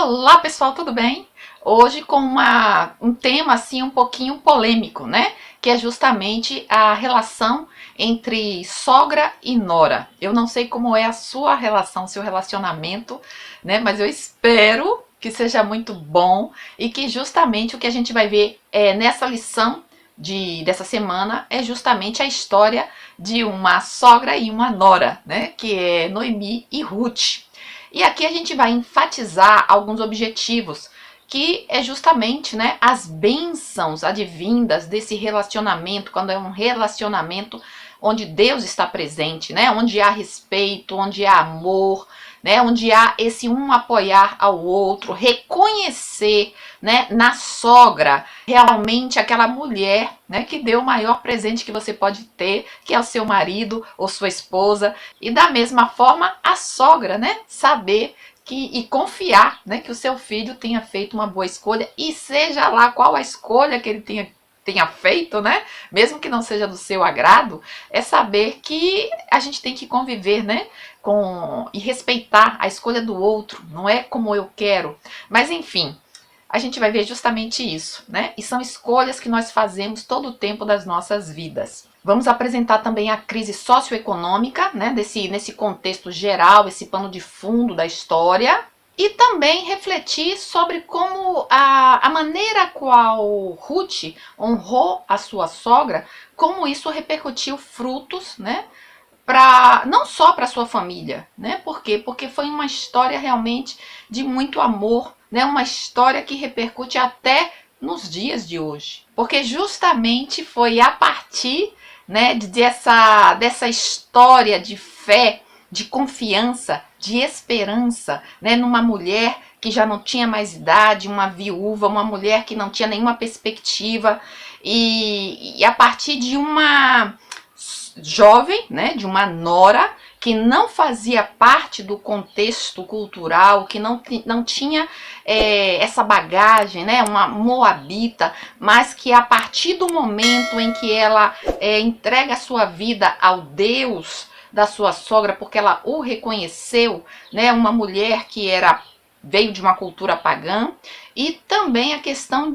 Olá pessoal, tudo bem? Hoje com um tema assim um pouquinho polêmico, né? Que é justamente a relação entre sogra e nora. Eu não sei como é a sua relação, seu relacionamento, né? Mas eu espero que seja muito bom e que justamente o que a gente vai ver nessa lição dessa semana é justamente a história de uma sogra e uma nora, né? Que é Noemi e Ruth. E aqui a gente vai enfatizar alguns objetivos, que é justamente, né, as bênçãos advindas desse relacionamento, quando é um relacionamento onde Deus está presente, né, onde há respeito, onde há amor, né, onde há esse um apoiar ao outro, reconhecer, né, na sogra realmente aquela mulher, né, que deu o maior presente que você pode ter, que é o seu marido ou sua esposa, e da mesma forma a sogra, né, saber e confiar, né, que o seu filho tenha feito uma boa escolha, e seja lá qual a escolha que ele tenha feito, né? Mesmo que não seja do seu agrado, é saber que a gente tem que conviver, né? E respeitar a escolha do outro, não é como eu quero. Mas enfim, a gente vai ver justamente isso, né? E são escolhas que nós fazemos todo o tempo das nossas vidas. Vamos apresentar também a crise socioeconômica, né? Nesse contexto geral, esse pano de fundo da história. E também refletir sobre como a maneira qual Ruth honrou a sua sogra, como isso repercutiu frutos, né? Não só para sua família, né? Por quê? Porque foi uma história realmente de muito amor, né? Uma história que repercute até nos dias de hoje. Porque justamente foi a partir, né, dessa história de fé, de confiança, de esperança, né, numa mulher que já não tinha mais idade, uma viúva, uma mulher que não tinha nenhuma perspectiva, e a partir de uma jovem, né, de uma nora que não fazia parte do contexto cultural, que não tinha essa bagagem, né, uma moabita, mas que a partir do momento em que ela entrega a sua vida ao Deus da sua sogra, porque ela o reconheceu, né, uma mulher que veio de uma cultura pagã, e também a questão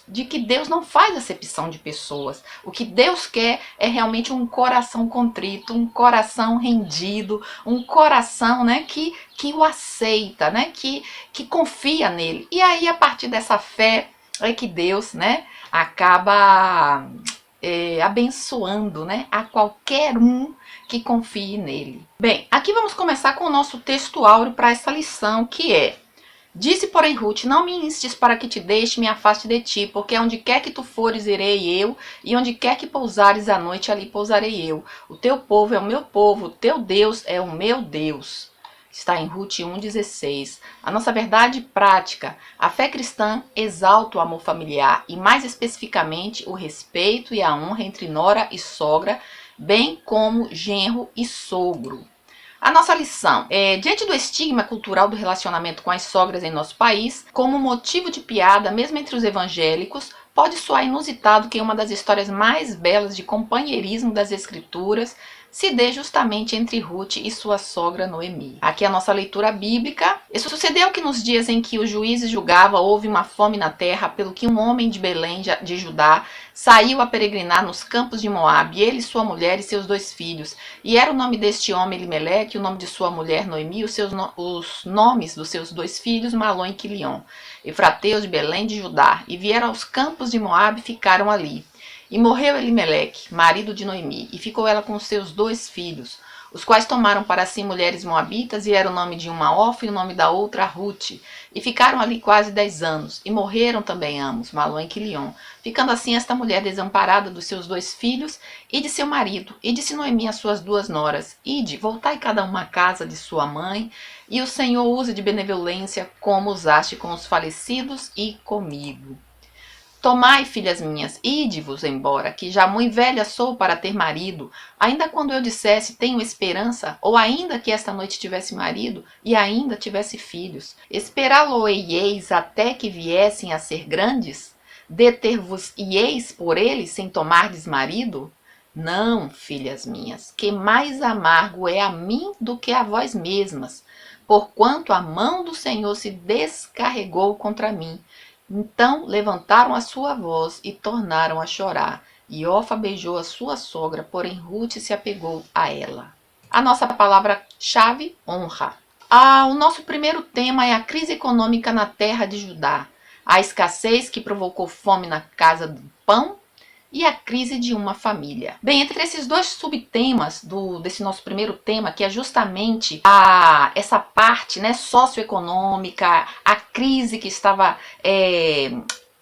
de que Deus não faz acepção de pessoas. O que Deus quer é realmente um coração contrito, um coração rendido, um coração, né, que o aceita, né, que confia nele. E aí, a partir dessa fé, é que Deus, né, acaba abençoando, né, a qualquer um que confie nele. Bem, aqui vamos começar com o nosso texto áureo para essa lição, que é: disse, porém, Ruth: não me instes para que te deixe, me afaste de ti, porque onde quer que tu fores, irei eu, e onde quer que pousares à noite, ali pousarei eu. O teu povo é o meu povo, o teu Deus é o meu Deus. Está em Ruth 1,16. A nossa verdade prática: a fé cristã exalta o amor familiar e, mais especificamente, o respeito e a honra entre nora e sogra, bem como genro e sogro. A nossa lição é: diante do estigma cultural do relacionamento com as sogras em nosso país, como motivo de piada mesmo entre os evangélicos, pode soar inusitado que uma das histórias mais belas de companheirismo das escrituras se dê justamente entre Ruth e sua sogra Noemi. Aqui a nossa leitura bíblica. E sucedeu que nos dias em que os juízes julgavam, houve uma fome na terra, pelo que um homem de Belém de Judá saiu a peregrinar nos campos de Moabe, ele, sua mulher e seus 2 filhos. E era o nome deste homem Elimeleque, o nome de sua mulher Noemi, os nomes dos seus 2 filhos, Malom e Quilion, efrateus de Belém de Judá. E vieram aos campos de Moabe e ficaram ali. E morreu Elimeleque, marido de Noemi, e ficou ela com os seus 2 filhos, os quais tomaram para si mulheres moabitas, e era o nome de uma Orfa e o nome da outra Ruth. E ficaram ali quase 10 anos, e morreram também ambos, Malom e Quilion, ficando assim esta mulher desamparada dos seus 2 filhos e de seu marido. E disse Noemi às suas 2 noras: ide, voltai cada uma à casa de sua mãe, e o Senhor use de benevolência como usaste com os falecidos e comigo. Tomai, filhas minhas, ide-vos embora, que já muito velha sou para ter marido. Ainda quando eu dissesse, tenho esperança, ou ainda que esta noite tivesse marido, e ainda tivesse filhos, esperá-lo-eis até que viessem a ser grandes? Deter-vos-ieis por eles, sem tomardes marido? Não, filhas minhas, que mais amargo é a mim do que a vós mesmas. porquanto a mão do Senhor se descarregou contra mim. Então levantaram a sua voz e tornaram a chorar. E Orfa beijou a sua sogra, porém Ruth se apegou a ela. A nossa palavra-chave, honra. O nosso primeiro tema é a crise econômica na terra de Judá. A escassez que provocou fome na casa do pão e a crise de uma família. Bem, entre esses dois subtemas desse nosso primeiro tema, que é justamente essa parte, né, socioeconômica, a crise que estava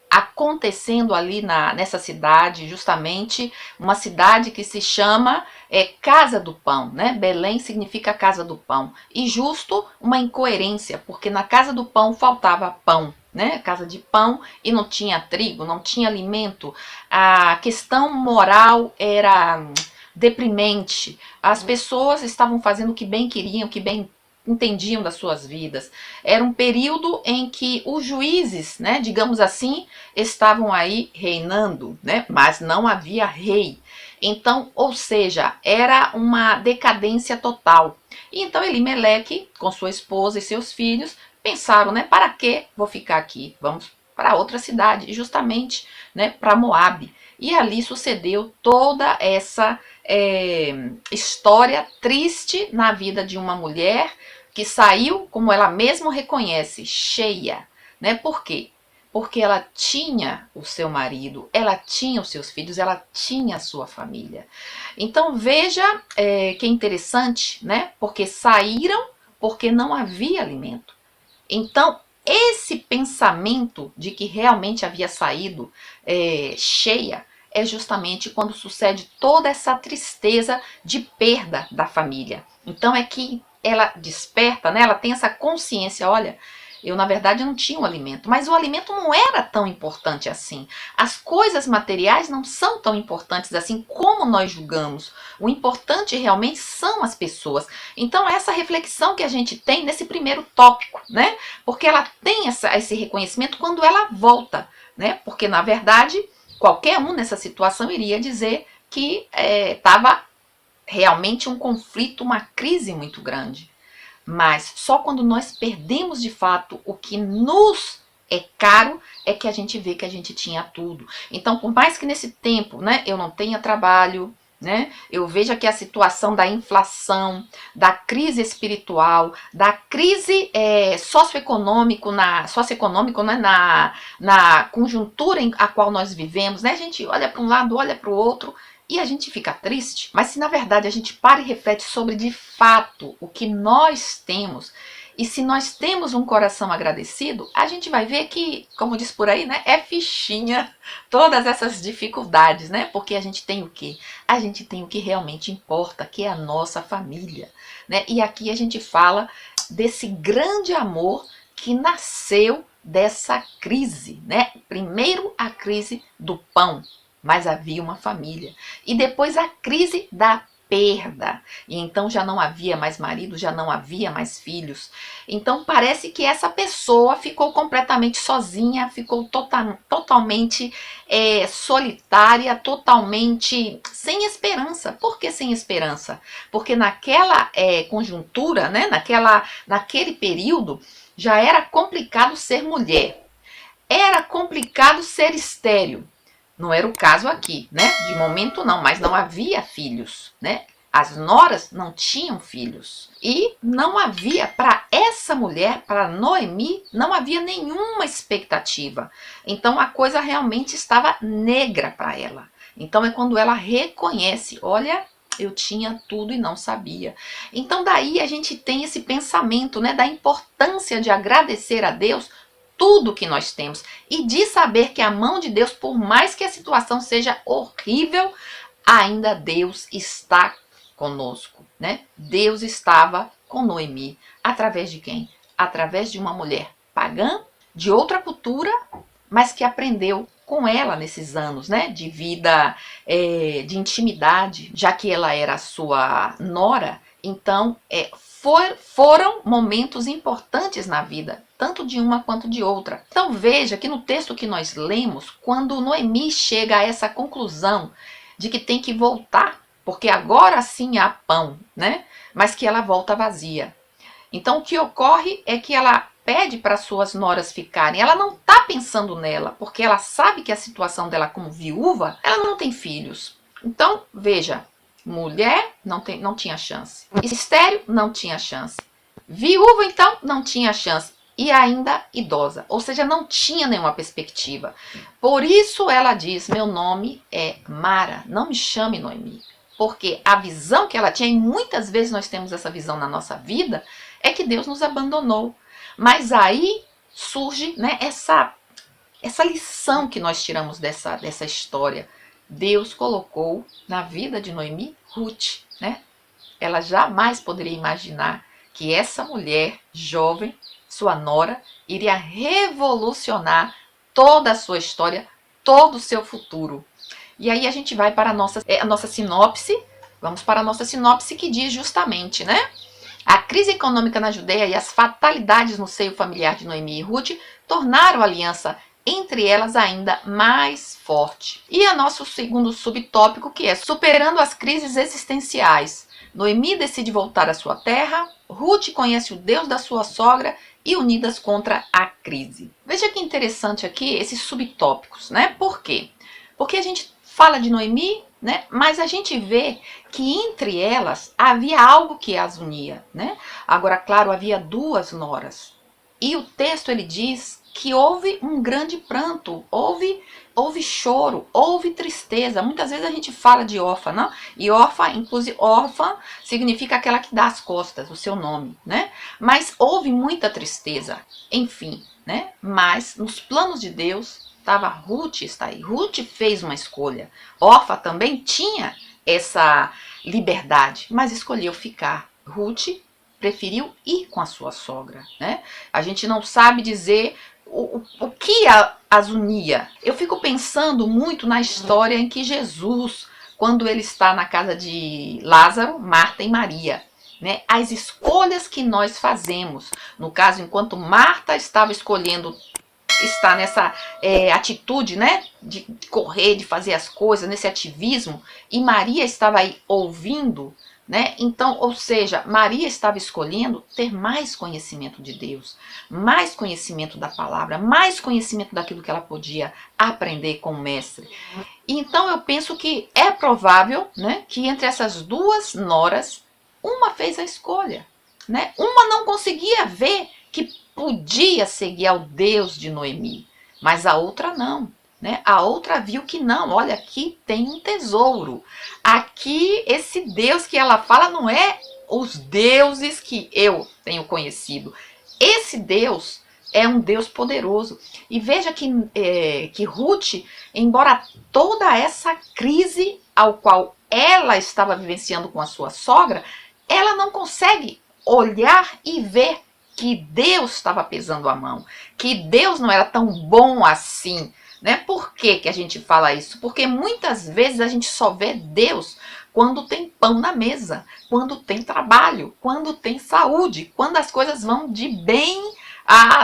acontecendo ali nessa cidade, justamente uma cidade que se chama Casa do Pão, né? Belém significa Casa do Pão. E justo uma incoerência, porque na Casa do Pão faltava pão, né? Casa de pão e não tinha trigo, não tinha alimento. A questão moral era deprimente. As pessoas estavam fazendo o que bem queriam, o que bem entendiam das suas vidas. Era um período em que os juízes, né, digamos assim, estavam aí reinando, né, mas não havia rei. Então, ou seja, era uma decadência total. E então Elimeleque, com sua esposa e seus filhos, pensaram, né, para que vou ficar aqui? Vamos para outra cidade, justamente, né, para Moabe. E ali sucedeu toda essa história triste na vida de uma mulher que saiu, como ela mesma reconhece, cheia, né? Por quê? Porque ela tinha o seu marido, ela tinha os seus filhos, ela tinha a sua família. Então veja que é interessante, né? Porque saíram porque não havia alimento. Então esse pensamento de que realmente havia saído cheia é justamente quando sucede toda essa tristeza de perda da família. Então é que ela desperta, né? Ela tem essa consciência, olha, eu na verdade não tinha um alimento, mas o alimento não era tão importante assim. As coisas materiais não são tão importantes assim como nós julgamos. O importante realmente são as pessoas. Então essa reflexão que a gente tem nesse primeiro tópico, né? Porque ela tem esse reconhecimento quando ela volta, né? Porque na verdade qualquer um nessa situação iria dizer que estava realmente um conflito, uma crise muito grande. Mas só quando nós perdemos de fato o que nos é caro é que a gente vê que a gente tinha tudo. Então, por mais que nesse tempo, né, eu não tenha trabalho, né, eu veja que a situação da inflação, da crise espiritual, da crise socioeconômico, né, na conjuntura em a qual nós vivemos, né, a gente olha para um lado, olha para o outro, e a gente fica triste, mas se na verdade a gente para e reflete sobre de fato o que nós temos, e se nós temos um coração agradecido, a gente vai ver que, como diz por aí, né, é fichinha todas essas dificuldades, né? Porque a gente tem o quê? A gente tem o que realmente importa, que é a nossa família, né? E aqui a gente fala desse grande amor que nasceu dessa crise, né? Primeiro a crise do pão, mas havia uma família. E depois a crise da perda. E então já não havia mais marido, já não havia mais filhos. Então parece que essa pessoa ficou completamente sozinha, ficou totalmente solitária, totalmente sem esperança. Por que sem esperança? Porque naquela conjuntura, né, naquele período, já era complicado ser mulher. Era complicado ser estéril. Não era o caso aqui, né? De momento não, mas não havia filhos, né? As noras não tinham filhos. E não havia, para essa mulher, para Noemi, não havia nenhuma expectativa. Então a coisa realmente estava negra para ela. Então é quando ela reconhece, olha, eu tinha tudo e não sabia. Então daí a gente tem esse pensamento, né, da importância de agradecer a Deus tudo que nós temos e de saber que a mão de Deus, por mais que a situação seja horrível, ainda Deus está conosco, né? Deus estava com Noemi, através de quem? Através de uma mulher pagã, de outra cultura, mas que aprendeu com ela nesses anos, né, de vida, de intimidade, já que ela era a sua nora. Então, foram momentos importantes na vida, tanto de uma quanto de outra. Então veja que no texto que nós lemos, quando Noemi chega a essa conclusão de que tem que voltar, porque agora sim há pão, né? Mas que ela volta vazia. Então o que ocorre é que ela pede para suas noras ficarem. Ela não está pensando nela, porque ela sabe que a situação dela como viúva, ela não tem filhos. Então, veja, mulher não tinha chance. Estéril não tinha chance. Viúva, então, não tinha chance. E ainda idosa, ou seja, não tinha nenhuma perspectiva. Por isso ela diz, meu nome é Mara, não me chame Noemi. Porque a visão que ela tinha, e muitas vezes nós temos essa visão na nossa vida, é que Deus nos abandonou. Mas aí surge, né, essa lição que nós tiramos dessa história. Deus colocou na vida de Noemi Ruth, né? Ela jamais poderia imaginar que essa mulher jovem, sua nora, iria revolucionar toda a sua história, todo o seu futuro. E aí a gente vai para a nossa sinopse. Vamos para a nossa sinopse que diz justamente, né? A crise econômica na Judeia e as fatalidades no seio familiar de Noemi e Ruth tornaram a aliança entre elas ainda mais forte. E a nosso segundo subtópico, que é superando as crises existenciais. Noemi decide voltar à sua terra, Ruth conhece o Deus da sua sogra e unidas contra a crise. Veja que interessante aqui esses subtópicos, né? Por quê? Porque a gente fala de Noemi, né? Mas a gente vê que entre elas havia algo que as unia, né? Agora, claro, havia duas noras. E o texto ele diz que houve um grande pranto, houve choro, houve tristeza. Muitas vezes a gente fala de órfã, não? E órfã, inclusive órfã, significa aquela que dá as costas, o seu nome, né? Mas houve muita tristeza, enfim, né? Mas nos planos de Deus estava Ruth, está aí. Ruth fez uma escolha. Órfã também tinha essa liberdade, mas escolheu ficar. Ruth preferiu ir com a sua sogra, né? A gente não sabe dizer o que as unia. Eu fico pensando muito na história em que Jesus, quando ele está na casa de Lázaro, Marta e Maria, né? As escolhas que nós fazemos. No caso, enquanto Marta estava escolhendo estar nessa atitude, né, de correr, de fazer as coisas, nesse ativismo, e Maria estava aí ouvindo, né? Então, ou seja, Maria estava escolhendo ter mais conhecimento de Deus, mais conhecimento da palavra, mais conhecimento daquilo que ela podia aprender com o mestre. Então, eu penso que é provável, né, que entre essas duas noras, uma fez a escolha, né? Uma não conseguia ver que podia seguir ao Deus de Noemi, mas a outra não, né? A outra viu que não, olha, aqui tem um tesouro. Aqui esse Deus que ela fala não é os deuses que eu tenho conhecido. Esse Deus é um Deus poderoso. E veja que Ruth, embora toda essa crise ao qual ela estava vivenciando com a sua sogra, ela não consegue olhar e ver que Deus estava pesando a mão, que Deus não era tão bom assim, né? Por que a gente fala isso? Porque muitas vezes a gente só vê Deus quando tem pão na mesa, quando tem trabalho, quando tem saúde, quando as coisas vão de bem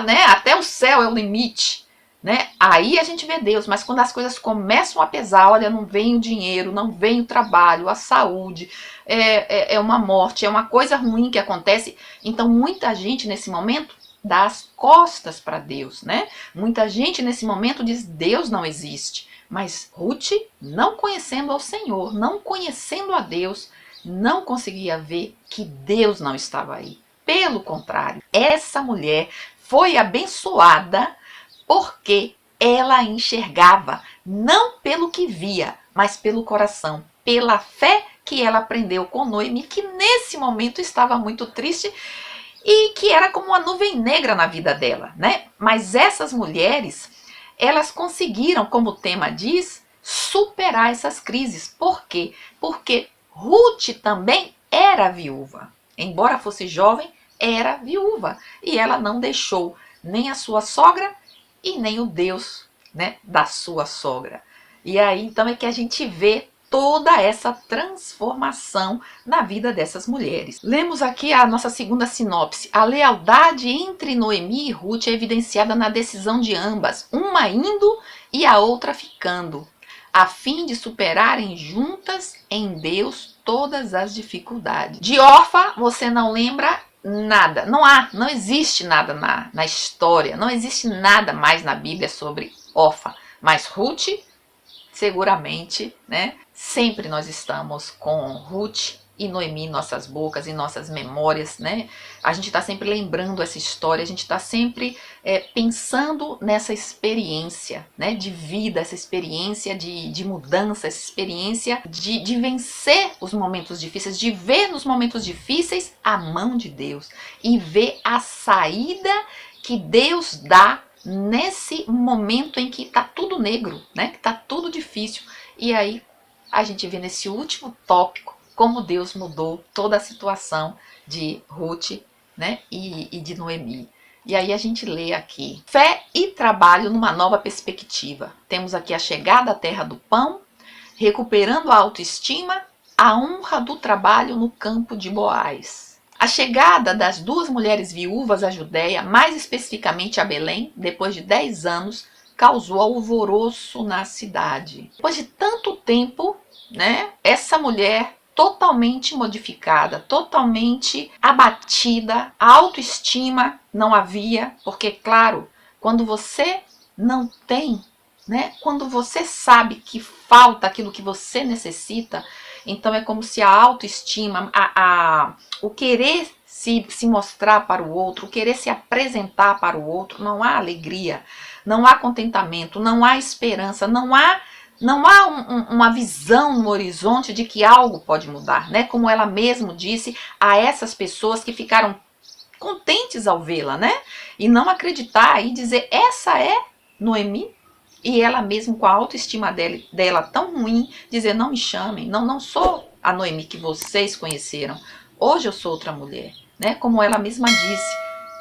né? Até o céu é o limite, né? Aí a gente vê Deus, mas quando as coisas começam a pesar, olha, não vem o dinheiro, não vem o trabalho, a saúde, é uma morte, é uma coisa ruim que acontece. Então muita gente nesse momento dá as costas para Deus, né? Muita gente nesse momento diz Deus não existe. Mas Ruth, não conhecendo ao Senhor, não conhecendo a Deus, não conseguia ver que Deus não estava aí. Pelo contrário, essa mulher foi abençoada porque ela enxergava, não pelo que via, mas pelo coração, pela fé que ela aprendeu com Noemi, que nesse momento estava muito triste e que era como uma nuvem negra na vida dela, né? Mas essas mulheres, elas conseguiram, como o tema diz, superar essas crises. Por quê? Porque Ruth também era viúva. Embora fosse jovem, era viúva. E ela não deixou nem a sua sogra e nem o Deus, né, da sua sogra. E aí então é que a gente vê toda essa transformação na vida dessas mulheres. Lemos aqui a nossa segunda sinopse. A lealdade entre Noemi e Ruth é evidenciada na decisão de ambas, uma indo e a outra ficando, a fim de superarem juntas em Deus todas as dificuldades. De Orfa, você não lembra nada, não existe nada na história, não existe nada mais na Bíblia sobre Orfa, mas Ruth, seguramente, né? Sempre nós estamos com Ruth e Noemi em nossas bocas, em nossas memórias, né? A gente está sempre lembrando essa história, a gente está sempre pensando nessa experiência, né? De vida, essa experiência de mudança, essa experiência de vencer os momentos difíceis, de ver nos momentos difíceis a mão de Deus e ver a saída que Deus dá nesse momento em que tá tudo negro, né? Que tá tudo difícil. E aí a gente vê nesse último tópico como Deus mudou toda a situação de Ruth, né? E de Noemi. E aí a gente lê aqui: fé e trabalho numa nova perspectiva. Temos aqui a chegada à terra do pão, recuperando a autoestima, a honra do trabalho no campo de Boaz. A chegada das duas mulheres viúvas à Judéia, mais especificamente a Belém, depois de 10 anos, causou alvoroço na cidade. Depois de tanto tempo, né, essa mulher totalmente modificada, totalmente abatida, a autoestima não havia, porque, claro, quando você não tem, né, quando você sabe que falta aquilo que você necessita, então é como se a autoestima, o querer se mostrar para o outro, o querer se apresentar para o outro, não há alegria, não há contentamento, não há esperança, não há uma visão no horizonte de que algo pode mudar, né? Como ela mesma disse a essas pessoas que ficaram contentes ao vê-la, né? E não acreditar e dizer, essa é Noemi? E ela mesmo com a autoestima dela tão ruim, dizer, não me chamem, não sou a Noemi que vocês conheceram. Hoje eu sou outra mulher, né? Como ela mesma disse,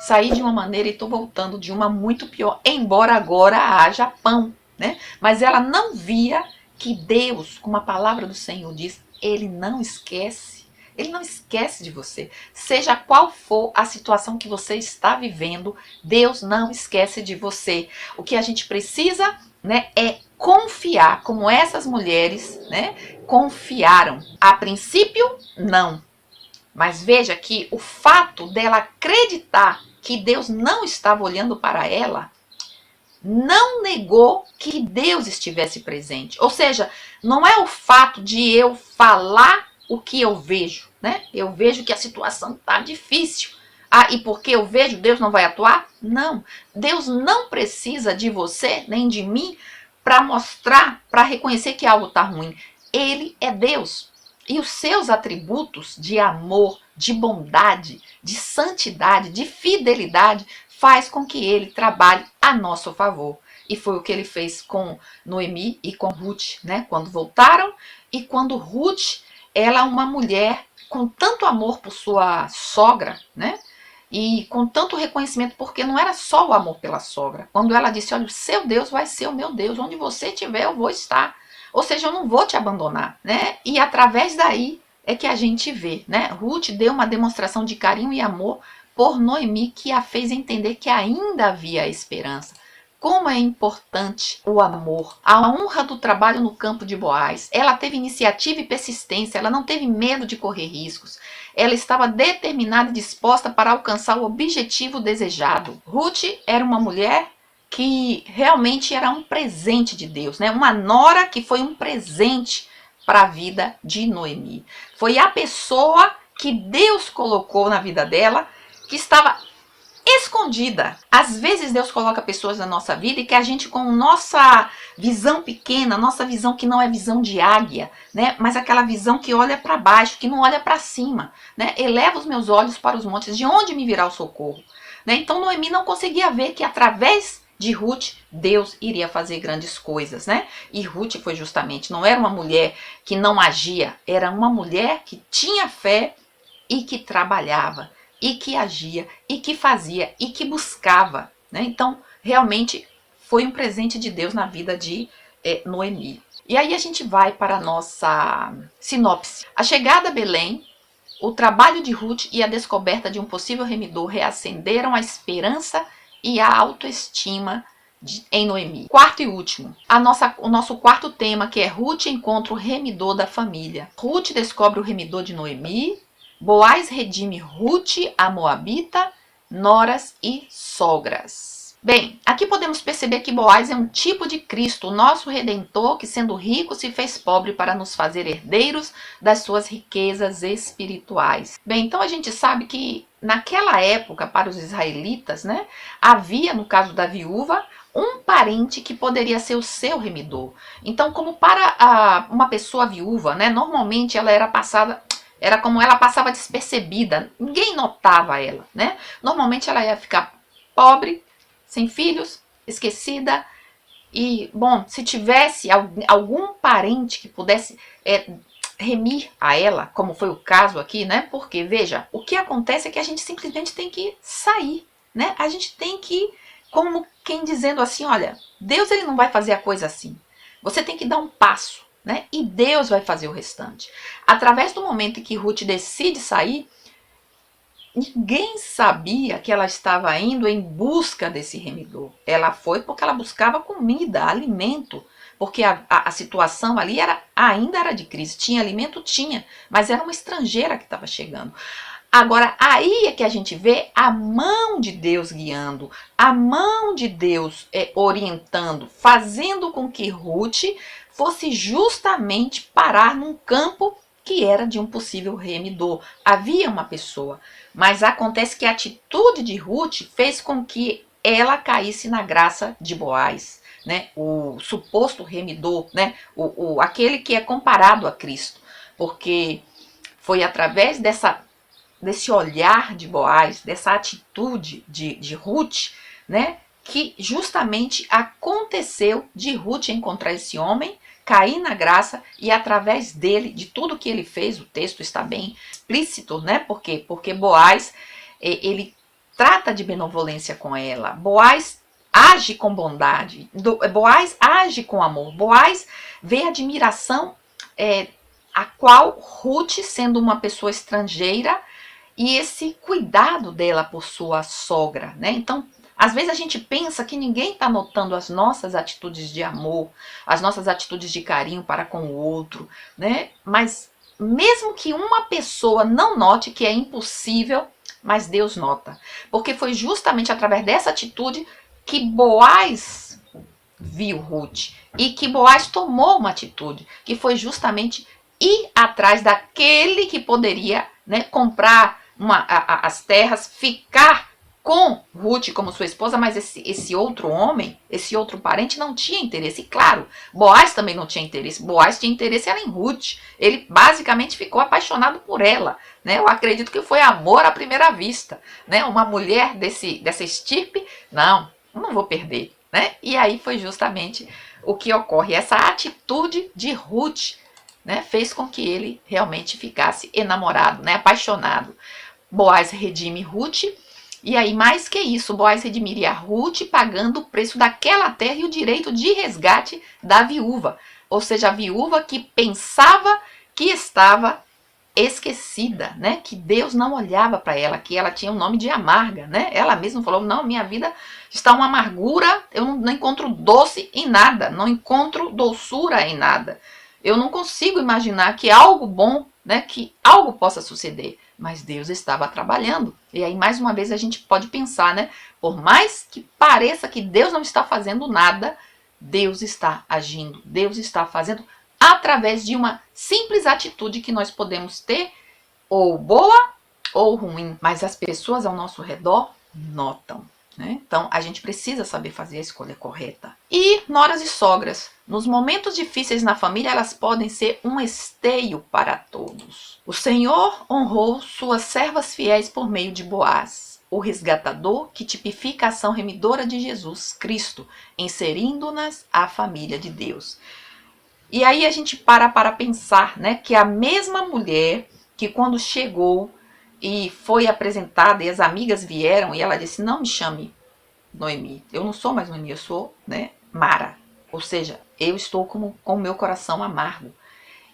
saí de uma maneira e estou voltando de uma muito pior, embora agora haja pão, né? Mas ela não via que Deus, como a palavra do Senhor diz, Ele não esquece. Ele não esquece de você. Seja qual for a situação que você está vivendo, Deus não esquece de você. O que a gente precisa, né, é confiar, como essas mulheres, né, confiaram. A princípio, não. Mas veja que o fato dela acreditar que Deus não estava olhando para ela, não negou que Deus estivesse presente. Ou seja, não é o fato de eu falar o que eu vejo, né? Eu vejo que a situação está difícil. Ah, e porque eu vejo, Deus não vai atuar? Não. Deus não precisa de você, nem de mim, para mostrar, para reconhecer que algo está ruim. Ele é Deus. E os seus atributos de amor, de bondade, de santidade, de fidelidade, faz com que ele trabalhe a nosso favor. E foi o que ele fez com Noemi e com Ruth, né? Quando voltaram e quando Ruth, ela é uma mulher com tanto amor por sua sogra, né? E com tanto reconhecimento, porque não era só o amor pela sogra. Quando ela disse, olha, o seu Deus vai ser o meu Deus, onde você estiver eu vou estar. Ou seja, eu não vou te abandonar, né? E através daí é que a gente vê, né? Ruth deu uma demonstração de carinho e amor por Noemi, que a fez entender que ainda havia esperança. Como é importante o amor, a honra do trabalho no campo de Boaz. Ela teve iniciativa e persistência, ela não teve medo de correr riscos. Ela estava determinada e disposta para alcançar o objetivo desejado. Ruth era uma mulher que realmente era um presente de Deus, né? Uma nora que foi um presente para a vida de Noemi. Foi a pessoa que Deus colocou na vida dela, que estava escondida. Às vezes Deus coloca pessoas na nossa vida e que a gente, com nossa visão pequena, nossa visão que não é visão de águia, né? Mas aquela visão que olha para baixo, que não olha para cima, né? Eleva os meus olhos para os montes, de onde me virá o socorro? Né? Então Noemi não conseguia ver que através de Ruth, Deus iria fazer grandes coisas, né? E Ruth foi justamente, não era uma mulher que não agia, era uma mulher que tinha fé e que trabalhava, e que agia, e que fazia, e que buscava, né? Então, realmente, foi um presente de Deus na vida de Noemi. E aí a gente vai para a nossa sinopse. A chegada a Belém, o trabalho de Ruth e a descoberta de um possível remidor reacenderam a esperança e a autoestima em Noemi. Quarto e último, o nosso quarto tema, que é Ruth encontra o remidor da família. Ruth descobre o remidor de Noemi, Boaz redime Ruth, a Moabita, noras e sogras. Bem, aqui podemos perceber que Boaz é um tipo de Cristo, o nosso Redentor, que sendo rico se fez pobre para nos fazer herdeiros das suas riquezas espirituais. Bem, então a gente sabe que naquela época, para os israelitas, né, havia, no caso da viúva, um parente que poderia ser o seu remidor. Então, como para uma pessoa viúva, né, normalmente ela era passada... Era como ela passava despercebida, ninguém notava ela, né? Normalmente ela ia ficar pobre, sem filhos, esquecida. E, bom, se tivesse algum parente que pudesse remir a ela, como foi o caso aqui, né? Porque, veja, o que acontece é que a gente simplesmente tem que sair, né? A gente tem que, como quem dizendo assim, olha, Deus ele não vai fazer a coisa assim. Você tem que dar um passo, né? E Deus vai fazer o restante. Através do momento em que Ruth decide sair, ninguém sabia que ela estava indo em busca desse remidor. Ela foi porque ela buscava comida, alimento, porque a situação ali ainda era de crise. Tinha alimento? Tinha, mas era uma estrangeira que estava chegando. Agora, aí é que a gente vê a mão de Deus guiando, a mão de Deus orientando, fazendo com que Ruth fosse justamente parar num campo que era de um possível remidor. Havia uma pessoa, mas acontece que a atitude de Ruth fez com que ela caísse na graça de Boaz, né? O suposto remidor, né? Aquele que é comparado a Cristo, porque foi através desse olhar de Boaz, dessa atitude de Ruth, né, que justamente aconteceu de Ruth encontrar esse homem, cair na graça e através dele, de tudo que ele fez, o texto está bem explícito, né? Por quê? Porque Boaz, ele trata de benevolência com ela. Boaz age com bondade. Boaz age com amor. Boaz vê admiração a qual Ruth, sendo uma pessoa estrangeira, e esse cuidado dela por sua sogra, né? Então, às vezes a gente pensa que ninguém está notando as nossas atitudes de amor, as nossas atitudes de carinho para com o outro, né? Mas mesmo que uma pessoa não note, que é impossível, mas Deus nota. Porque foi justamente através dessa atitude que Boaz viu Ruth e que Boaz tomou uma atitude, que foi justamente ir atrás daquele que poderia, né, comprar as terras, ficar com Ruth como sua esposa, mas esse outro homem, esse outro parente não tinha interesse. E claro, Boaz também não tinha interesse. Boaz tinha interesse era em Ruth. Ele basicamente ficou apaixonado por ela, né? Eu acredito que foi amor à primeira vista, né? Uma mulher dessa estirpe, não vou perder, né? E aí foi justamente o que ocorre. Essa atitude de Ruth, né, fez com que ele realmente ficasse enamorado, né, apaixonado. Boaz redime Ruth, e aí mais que isso, Boaz redimiria Ruth pagando o preço daquela terra e o direito de resgate da viúva. Ou seja, a viúva que pensava que estava esquecida, né? Que Deus não olhava para ela, que ela tinha o nome de amarga, né? Ela mesma falou, não, minha vida está uma amargura, eu não encontro doce em nada, não encontro doçura em nada. Eu não consigo imaginar que algo bom, né, que algo possa suceder. Mas Deus estava trabalhando. E aí, mais uma vez, a gente pode pensar, né? Por mais que pareça que Deus não está fazendo nada, Deus está agindo. Deus está fazendo através de uma simples atitude que nós podemos ter, ou boa ou ruim. Mas as pessoas ao nosso redor notam. Né? Então, a gente precisa saber fazer a escolha correta. E noras e sogras. Nos momentos difíceis na família, elas podem ser um esteio para todos. O Senhor honrou suas servas fiéis por meio de Boaz, o resgatador que tipifica a ação remidora de Jesus Cristo, inserindo-nas à família de Deus. E aí a gente para pensar, né, que a mesma mulher que quando chegou e foi apresentada e as amigas vieram e ela disse, não me chame Noemi, eu não sou mais Noemi, eu sou, né, Mara. Ou seja, eu estou com o meu coração amargo.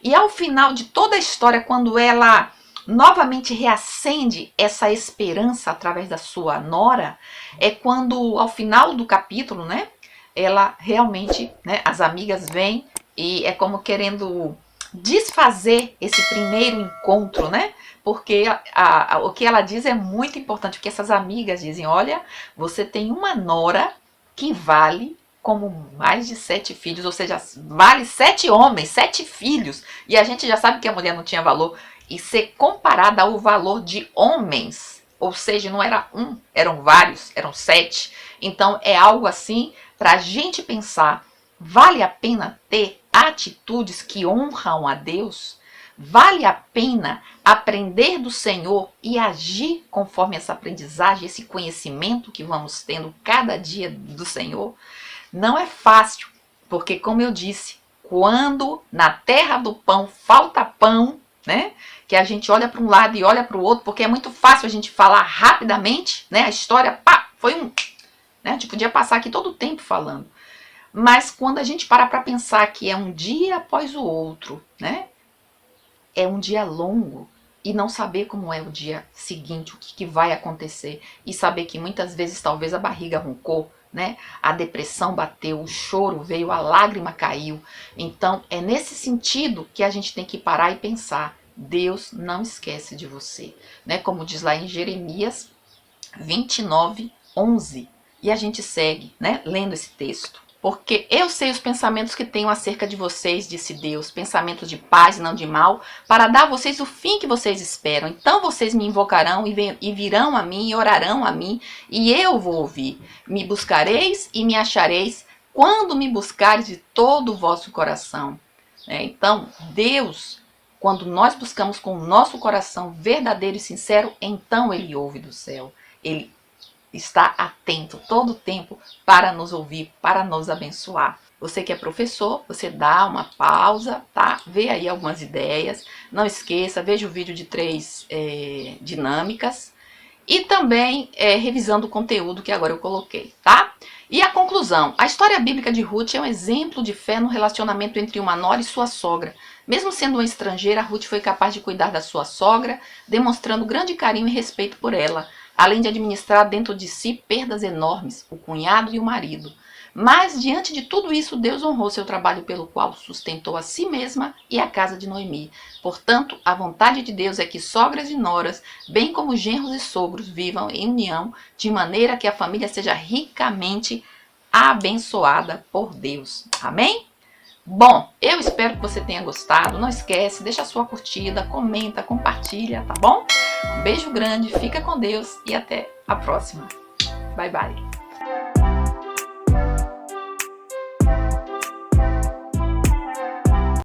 E ao final de toda a história, quando ela novamente reacende essa esperança através da sua nora, é quando ao final do capítulo, né, ela realmente, né, as amigas vêm e é como querendo desfazer esse primeiro encontro, né? Porque o que ela diz é muito importante, porque essas amigas dizem, olha, você tem uma nora que vale como mais de 7 filhos, ou seja, vale 7 homens, 7 filhos. E a gente já sabe que a mulher não tinha valor. E ser comparada ao valor de homens, ou seja, não era um, eram vários, eram 7. Então é algo assim para a gente pensar, vale a pena ter atitudes que honram a Deus? Vale a pena aprender do Senhor e agir conforme essa aprendizagem, esse conhecimento que vamos tendo cada dia do Senhor? Não é fácil, porque como eu disse, quando na terra do pão falta pão, né? Que a gente olha para um lado e olha para o outro, porque é muito fácil a gente falar rapidamente, né? A história, pá, foi um... Né? A gente podia passar aqui todo o tempo falando. Mas quando a gente para pensar que é um dia após o outro, né? É um dia longo, e não saber como é o dia seguinte, o que vai acontecer, e saber que muitas vezes talvez a barriga roncou, né? A depressão bateu, o choro veio, a lágrima caiu. Então é nesse sentido que a gente tem que parar e pensar, Deus não esquece de você, né? Como diz lá em Jeremias 29:11. E a gente segue, né? Lendo esse texto. Porque eu sei os pensamentos que tenho acerca de vocês, disse Deus, pensamentos de paz e não de mal, para dar a vocês o fim que vocês esperam. Então vocês me invocarão e virão a mim e orarão a mim, e eu vou ouvir. Me buscareis e me achareis quando me buscareis de todo o vosso coração. Então, Deus, quando nós buscamos com o nosso coração verdadeiro e sincero, então Ele ouve do céu. Ele está atento todo o tempo para nos ouvir, para nos abençoar. Você que é professor, você dá uma pausa, tá? Vê aí algumas ideias. Não esqueça, veja o vídeo de 3 dinâmicas. E também revisando o conteúdo que agora eu coloquei, tá? E a conclusão. A história bíblica de Ruth é um exemplo de fé no relacionamento entre uma nora e sua sogra. Mesmo sendo uma estrangeira, Ruth foi capaz de cuidar da sua sogra, demonstrando grande carinho e respeito por ela, além de administrar dentro de si perdas enormes, o cunhado e o marido. Mas, diante de tudo isso, Deus honrou seu trabalho pelo qual sustentou a si mesma e a casa de Noemi. Portanto, a vontade de Deus é que sogras e noras, bem como genros e sogros, vivam em união, de maneira que a família seja ricamente abençoada por Deus. Amém? Bom, eu espero que você tenha gostado. Não esquece, deixa a sua curtida, comenta, compartilha, tá bom? Um beijo grande, fica com Deus e até a próxima. Bye, bye.